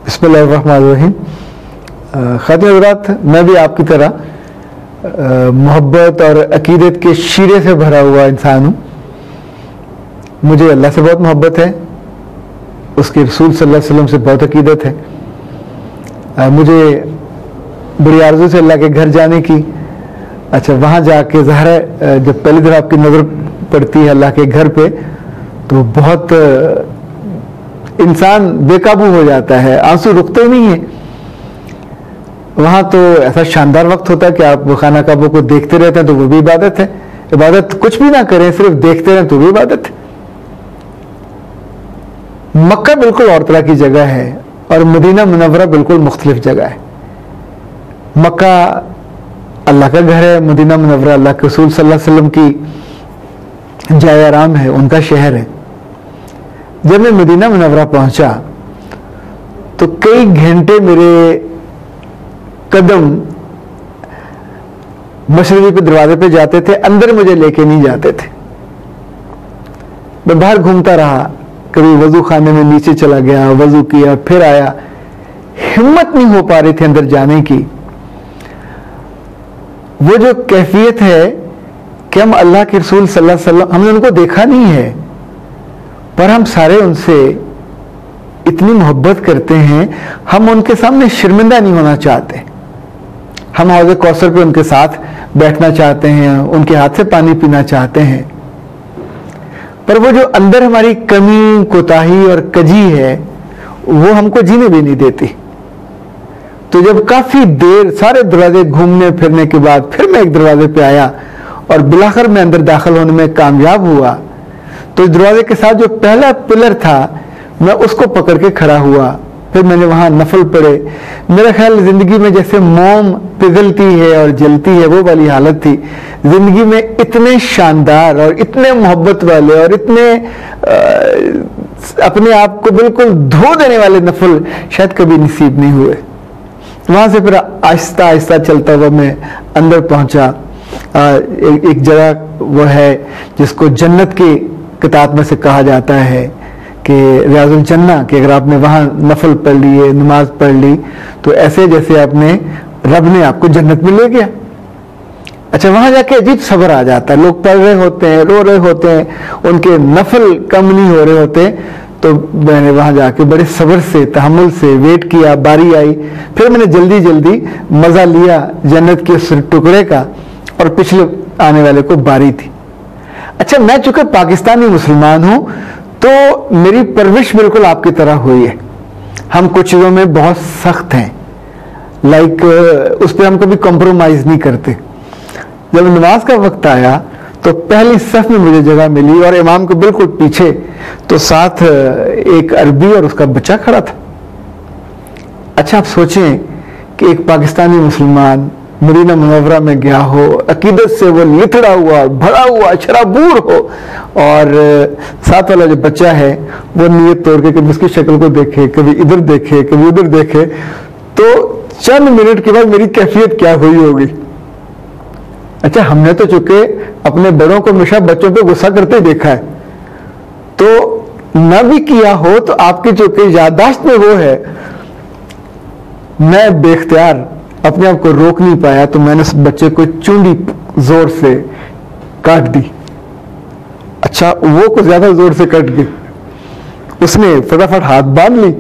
بسم اللہ الرحمن الرحیم. خاتون حضرات، میں بھی آپ کی طرح محبت اور عقیدت کے شیرے سے بھرا ہوا انسان ہوں. مجھے اللہ سے بہت محبت ہے، اس کے رسول صلی اللہ علیہ وسلم سے بہت عقیدت ہے. مجھے بڑی آرزو سے اللہ کے گھر جانے کی. اچھا، وہاں جا کے ظاہر ہے جب پہلی دفعہ آپ کی نظر پڑتی ہے اللہ کے گھر پہ تو بہت انسان بے قابو ہو جاتا ہے، آنسو رکتے نہیں ہیں. وہاں تو ایسا شاندار وقت ہوتا ہے کہ آپ خانہ کعبہ کو دیکھتے رہتے ہیں تو وہ بھی عبادت ہے. عبادت کچھ بھی نہ کریں، صرف دیکھتے رہیں تو بھی عبادت ہے. مکہ بالکل اور طرح کی جگہ ہے اور مدینہ منورہ بالکل مختلف جگہ ہے. مکہ اللہ کا گھر ہے، مدینہ منورہ اللہ کے رسول صلی اللہ علیہ وسلم کی جائے آرام ہے، ان کا شہر ہے. جب میں مدینہ منورہ پہنچا تو کئی گھنٹے میرے قدم مشرقی پہ دروازے پہ جاتے تھے، اندر مجھے لے کے نہیں جاتے تھے. میں باہر گھومتا رہا، کبھی وضو خانے میں نیچے چلا گیا، وضو کیا، پھر آیا. ہمت نہیں ہو پا رہی تھی اندر جانے کی. وہ جو کیفیت ہے کہ ہم اللہ کے رسول صلی اللہ علیہ وسلم، ہم نے ان کو دیکھا نہیں ہے پر ہم سارے ان سے اتنی محبت کرتے ہیں، ہم ان کے سامنے شرمندہ نہیں ہونا چاہتے. ہم حوض کوثر پہ ان کے ساتھ بیٹھنا چاہتے ہیں، ان کے ہاتھ سے پانی پینا چاہتے ہیں، پر وہ جو اندر ہماری کمی، کوتاہی اور کجی ہے وہ ہم کو جینے بھی نہیں دیتی. تو جب کافی دیر سارے دروازے گھومنے پھرنے کے بعد پھر میں ایک دروازے پہ آیا اور بالآخر میں اندر داخل ہونے میں کامیاب ہوا تو اس دروازے کے ساتھ جو پہلا پلر تھا میں اس کو پکڑ کے کھڑا ہوا. پھر میں نے وہاں نفل پڑھے. میرا خیال زندگی میں جیسے موم پگھلتی ہے اور جلتی ہے وہ والی حالت تھی. زندگی میں اتنے شاندار اور اتنے محبت والے اور اتنے اپنے آپ کو بالکل دھو دینے والے نفل شاید کبھی نصیب نہیں ہوئے. وہاں سے پھر آہستہ آہستہ چلتا ہوا میں اندر پہنچا. ایک جگہ وہ ہے جس کو جنت کی کتاب میں سے کہا جاتا ہے کہ ریاض الجنہ، کہ اگر آپ نے وہاں نفل پڑھ لیے، نماز پڑھ لی تو ایسے جیسے آپ نے رب نے آپ کو جنت میں لے گیا. اچھا، وہاں جا کے عجیب صبر آ جاتا ہے. لوگ پڑھ رہے ہوتے ہیں، رو رہے ہوتے ہیں، ان کے نفل کم نہیں ہو رہے ہوتے. تو میں نے وہاں جا کے بڑے صبر سے، تحمل سے ویٹ کیا. باری آئی، پھر میں نے جلدی جلدی مزہ لیا جنت کے اس ٹکڑے کا اور پچھلے آنے والے کو باری تھی. اچھا، میں چونکہ پاکستانی مسلمان ہوں تو میری پرورش بالکل آپ کی طرح ہوئی ہے. ہم کچھ چیزوں میں بہت سخت ہیں، لائک اس پہ ہم کبھی کمپرومائز نہیں کرتے. جب نماز کا وقت آیا تو پہلی صف میں مجھے جگہ ملی اور امام کو بالکل پیچھے، تو ساتھ ایک عربی اور اس کا بچہ کھڑا تھا. اچھا، آپ سوچیں کہ ایک پاکستانی مسلمان مدینہ منورہ میں گیا ہو، عقیدت سے وہ لتڑا ہوا، بھرا ہوا، شرابور ہو، اور ساتھ والا جو بچہ ہے وہ نیت توڑ کے کبھی اس کی شکل کو دیکھے، کبھی ادھر دیکھے، کبھی ادھر دیکھے. تو چند منٹ کے بعد میری کیفیت کیا ہوئی ہوگی. اچھا، ہم نے تو چونکہ اپنے بڑوں کو ہمیشہ بچوں پہ غصہ کرتے دیکھا ہے، تو نہ بھی کیا ہو تو آپ کی چونکہ یادداشت میں وہ ہے. میں بے اختیار اپنے آپ کو روک نہیں پایا تو میں نے اس بچے کو چونڈی زور سے کاٹ دی. اچھا، وہ کو زیادہ زور سے کٹ گئی. اس نے فٹافٹ ہاتھ باندھ لی،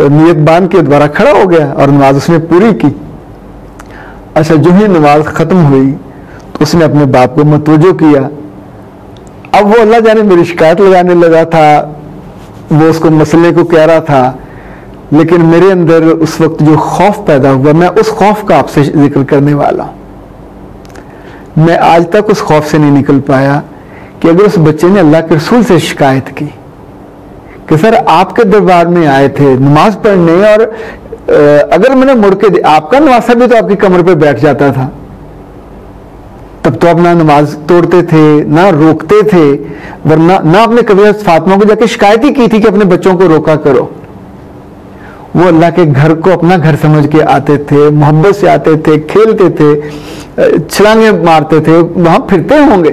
نیت باندھ کے دوبارہ کھڑا ہو گیا اور نماز اس نے پوری کی. اچھا، جو ہی نماز ختم ہوئی تو اس نے اپنے باپ کو متوجہ کیا. اب وہ اللہ جانے میری شکایت لگانے لگا تھا، وہ اس کو مسئلے کو کہہ رہا تھا، لیکن میرے اندر اس وقت جو خوف پیدا ہوا، میں اس خوف کا آپ سے ذکر کرنے والا ہوں. میں آج تک اس خوف سے نہیں نکل پایا کہ اگر اس بچے نے اللہ کے رسول سے شکایت کی کہ سر آپ کے دربار میں آئے تھے نماز پڑھنے اور اگر میں نے مڑ کے آپ کا نواسا بھی تو آپ کی کمر پہ بیٹھ جاتا تھا، تب تو آپ نہ نماز توڑتے تھے نہ روکتے تھے، ورنہ نہ آپ نے کبھی فاطمہ کو جا کے شکایت ہی کی تھی کہ اپنے بچوں کو روکا کرو. وہ اللہ کے گھر کو اپنا گھر سمجھ کے آتے تھے، محبت سے آتے تھے، کھیلتے تھے، چھلانگیں مارتے تھے، وہاں پھرتے ہوں گے.